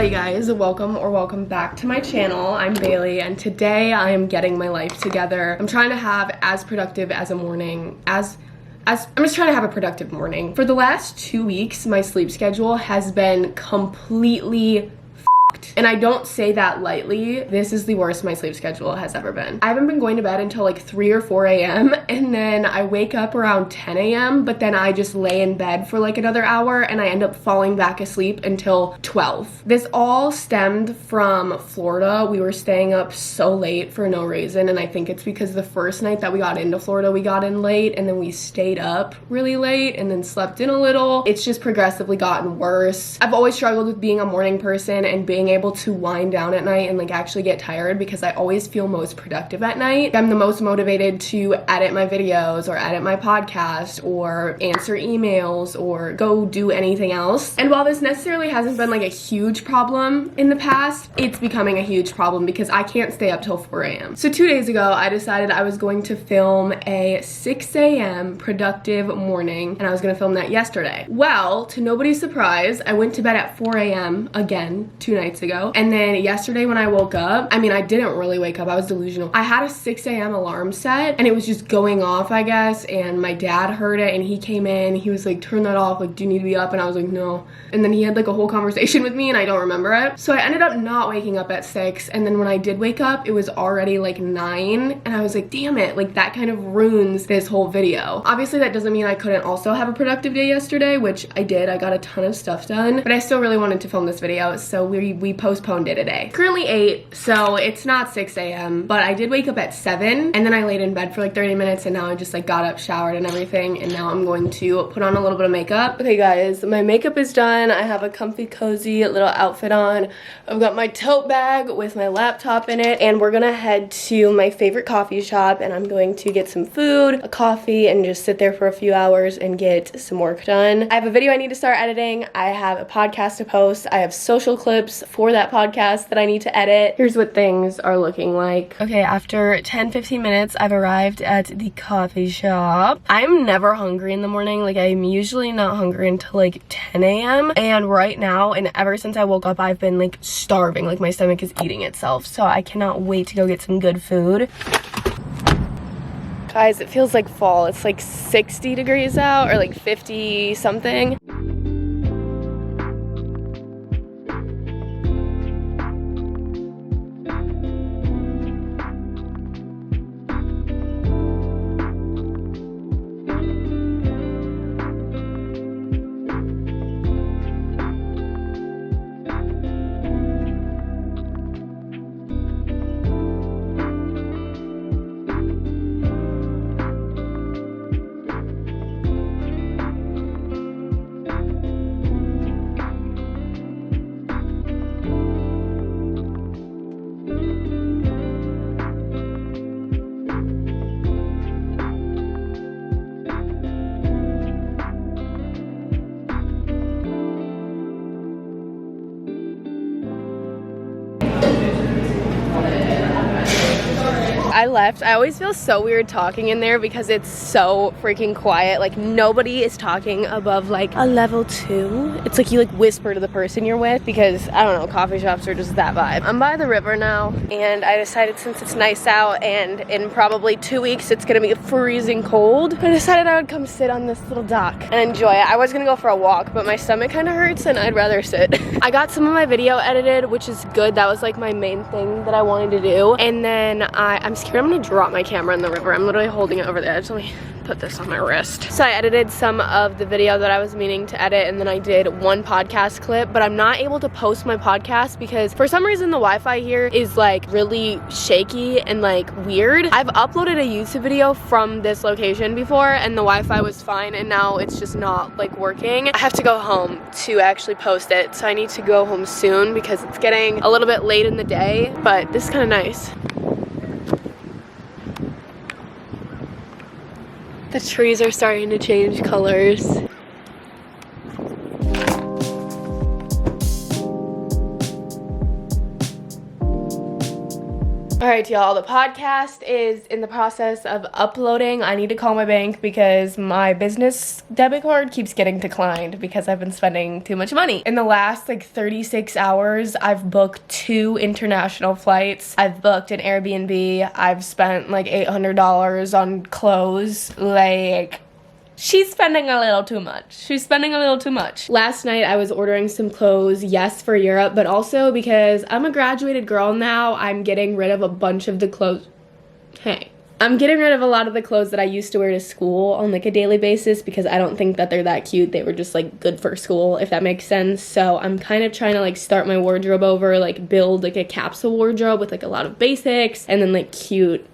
Hello you guys, welcome back to my channel. I'm Bailey and today I am getting my life together. I'm trying to have as productive as a morning I'm just trying to have a productive morning. For the last 2 weeks, my sleep schedule has been completely and I don't say that lightly. This is the worst my sleep schedule has ever been. I haven't been going to bed until like 3 or 4 a.m. and then I wake up around 10 a.m. but then I just lay in bed for like another hour and I end up falling back asleep until 12. This all stemmed from Florida. We were staying up so late for no reason, and I think it's because the first night that we got into Florida, we got in late and then we stayed up really late and then slept in a little. It's just progressively gotten worse. I've always struggled with being a morning person and being able to wind down at night and like actually get tired because I always feel most productive at night. I'm the most motivated to edit my videos or edit my podcast or answer emails or go do anything else. And while this necessarily hasn't been like a huge problem in the past, it's becoming a huge problem because I can't stay up till 4 a.m. So 2 days ago, I decided I was going to film a 6 a.m. productive morning, and I was gonna film that yesterday. Well, to nobody's surprise, I went to bed at 4 a.m. again 2 nights ago. And then yesterday when I woke up, I mean, I didn't really wake up, I was delusional. I had a 6 a.m. alarm set and it was just going off, I guess, and my dad heard it and he came in, he was like, turn that off, like, do you need to be up? And I was like, no. And then he had like a whole conversation with me and I don't remember it. So I ended up not waking up at 6, and then when I did wake up, it was already like 9, and I was like, damn it, like that kind of ruins this whole video. Obviously that doesn't mean I couldn't also have a productive day yesterday, which I did. I got a ton of stuff done, but I still really wanted to film this video, so we postponed it today. Currently 8, so it's not 6 a.m., but I did wake up at 7, and then I laid in bed for like 30 minutes, and now I just like got up, showered and everything, and now I'm going to put on a little bit of makeup. Okay guys, my makeup is done. I have a comfy, cozy little outfit on. I've got my tote bag with my laptop in it, and we're gonna head to my favorite coffee shop, and I'm going to get some food, a coffee, and just sit there for a few hours and get some work done. I have a video I need to start editing. I have a podcast to post. I have social clips for that podcast that I need to edit. Here's what things are looking like. Okay, after 10-15 minutes, I've arrived at the coffee shop. I'm never hungry in the morning. Like, I'm usually not hungry until like 10 a.m. and right now, and ever since I woke up, I've been like starving. Like, my stomach is eating itself, so I cannot wait to go get some good food. Guys, it feels like fall. It's like 60 degrees out, or like 50 something. I left. I always feel so weird talking in there because it's so freaking quiet. Like, nobody is talking above like a level 2. It's like you like whisper to the person you're with because, I don't know, coffee shops are just that vibe. I'm by the river now, and I decided since it's nice out and in probably 2 weeks it's gonna be freezing cold, I decided I would come sit on this little dock and enjoy it. I was gonna go for a walk, but my stomach kind of hurts and I'd rather sit. I got some of my video edited, which is good. That was like my main thing that I wanted to do. And then I'm scared I'm gonna drop my camera in the river. I'm literally holding it over the edge. Let me put this on my wrist. So I edited some of the video that I was meaning to edit, and then I did one podcast clip, but I'm not able to post my podcast because for some reason the Wi-Fi here is like really shaky and like weird. I've uploaded a YouTube video from this location before and the Wi-Fi was fine, and now it's just not like working. I have to go home to actually post it, so I need to go home soon because it's getting a little bit late in the day, but this is kind of nice. The trees are starting to change colors. All right, y'all, the podcast is in the process of uploading. I need to call my bank because my business debit card keeps getting declined because I've been spending too much money. In the last like 36 hours, I've booked 2 international flights. I've booked an Airbnb. I've spent like $800 on clothes. Like, she's spending a little too much. She's spending a little too much. Last night I was ordering some clothes, yes, for Europe, but also because I'm a graduated girl now, I'm getting rid of a bunch of the clothes. Hey. I'm getting rid of a lot of the clothes that I used to wear to school on like a daily basis because I don't think that they're that cute. They were just like good for school, if that makes sense. So I'm kind of trying to like start my wardrobe over, like build like a capsule wardrobe with like a lot of basics and then like cute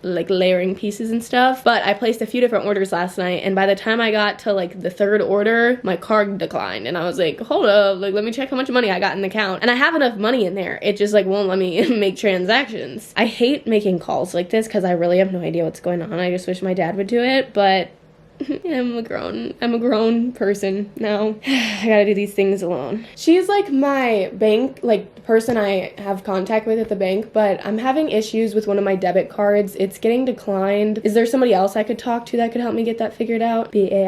like layering pieces and stuff. But I placed a few different orders last night, and by the time I got to like the 3rd order, my card declined, and I was like, hold up, like let me check how much money I got in the account. And I have enough money in there, it just like won't let me make transactions. I hate making calls like this because I really have no idea what's going on. I just wish my dad would do it, but I'm a grown person now. I gotta do these things alone. She's like my bank, like the person I have contact with at the bank, but I'm having issues with one of my debit cards. It's getting declined. Is there somebody else I could talk to that could help me get that figured out? Bailey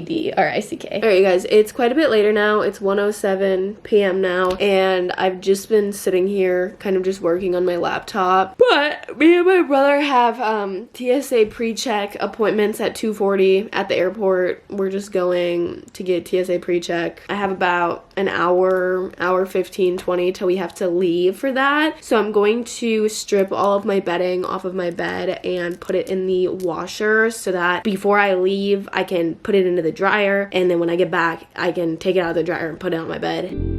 Dedrick. All right, you guys, it's quite a bit later now. It's 1:07 p.m. now, and I've just been sitting here kind of just working on my laptop. But me and my brother have TSA pre-check appointments at 2:40 at the airport. We're just going to get TSA pre-check. I have about an hour 15, 20 till we have to leave for that. So I'm going to strip all of my bedding off of my bed and put it in the washer so that before I leave, I can put it into the dryer, and then when I get back I can take it out of the dryer and put it on my bed.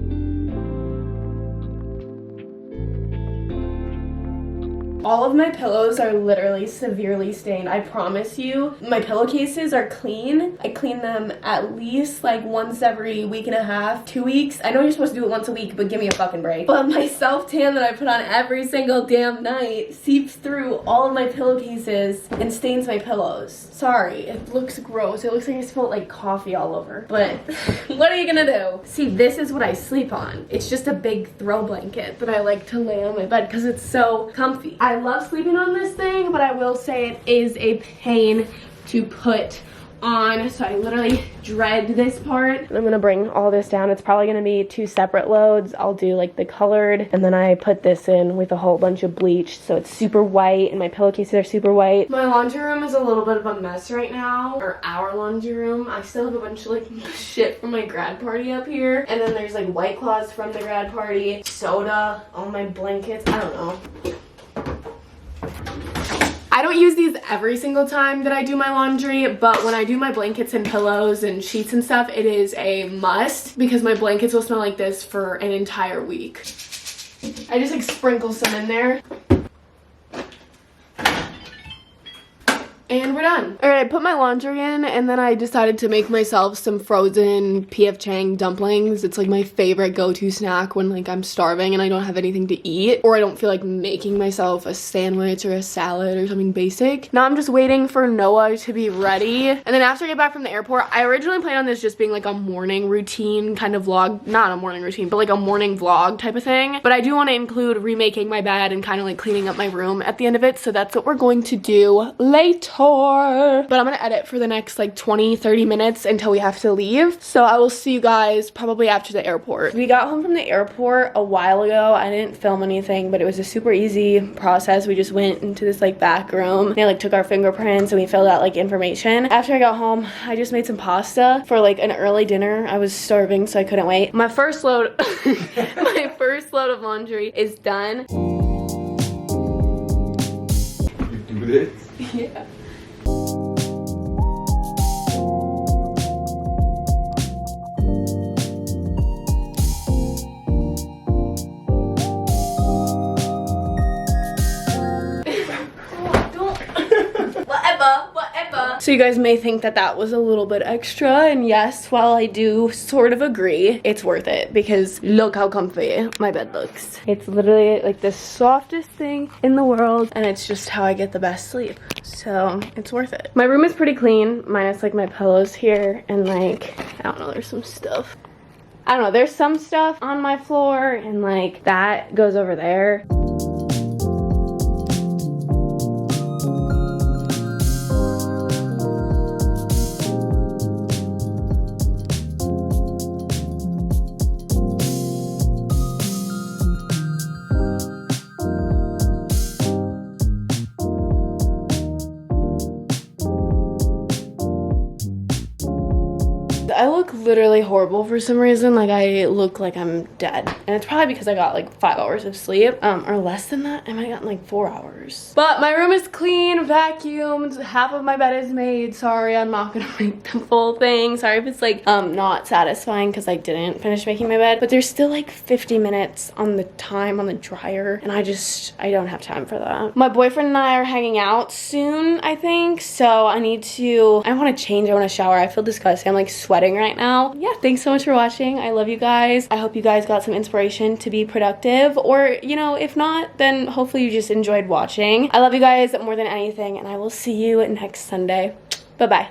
All of my pillows are literally severely stained. I promise you. My pillowcases are clean. I clean them at least like once every week and a half, 2 weeks. I know you're supposed to do it once a week, but give me a fucking break. But my self-tan that I put on every single damn night seeps through all of my pillowcases and stains my pillows. Sorry, it looks gross. It looks like I spilled like coffee all over. But what are you gonna do? See, this is what I sleep on. It's just a big throw blanket that I like to lay on my bed because it's so comfy. I love sleeping on this thing, but I will say it is a pain to put on, so I literally dread this part. And I'm gonna bring all this down. It's probably gonna be 2 separate loads. I'll do like the colored, and then I put this in with a whole bunch of bleach, so it's super white, and my pillowcases are super white. My laundry room is a little bit of a mess right now, or our laundry room. I still have a bunch of like shit from my grad party up here, and then there's like White Claws from the grad party, soda, all my blankets, I don't know. I don't use these every single time that I do my laundry, but when I do my blankets and pillows and sheets and stuff, it is a must because my blankets will smell like this for an entire week. I just like sprinkle some in there. And we're done. All right, I put my laundry in, and then I decided to make myself some frozen P.F. Chang dumplings. It's like my favorite go-to snack when like I'm starving and I don't have anything to eat, or I don't feel like making myself a sandwich or a salad or something basic. Now I'm just waiting for Noah to be ready. And then after I get back from the airport, I originally planned on this just being like a morning routine kind of vlog. Not a morning routine, but like a morning vlog type of thing. But I do want to include remaking my bed and kind of like cleaning up my room at the end of it. So that's what we're going to do later. But I'm gonna edit for the next like 20-30 minutes until we have to leave, so I will see you guys probably after the airport. We got home from the airport a while ago. I didn't film anything, but it was a super easy process. We just went into this like back room. They like took our fingerprints and we filled out like information. After I got home, I just made some pasta for like an early dinner. I was starving, so I couldn't wait. My first load my first load of laundry is done. You do this? Yeah. So you guys may think that that was a little bit extra, and yes, while I do sort of agree, it's worth it because look how comfy my bed looks. It's literally like the softest thing in the world, and it's just how I get the best sleep. So it's worth it. My room is pretty clean, minus like my pillows here, and like, I don't know, there's some stuff. I don't know, there's some stuff on my floor and like that goes over there. I look literally horrible for some reason. Like I look like I'm dead. And it's probably because I got like 5 hours of sleep. Or less than that. I might have gotten like 4 hours. But my room is clean, vacuumed. Half of my bed is made. Sorry, I'm not gonna make the full thing. Sorry if it's like not satisfying because I didn't finish making my bed. But there's still like 50 minutes on the time on the dryer. And I don't have time for that. My boyfriend and I are hanging out soon, I think. So I want to change. I want to shower. I feel disgusting. I'm like sweating right now. Yeah, thanks so much for watching. I love you guys. I hope you guys got some inspiration to be productive, or you know, if not, then hopefully you just enjoyed watching. I love you guys more than anything, and I will see you next Sunday. Bye bye.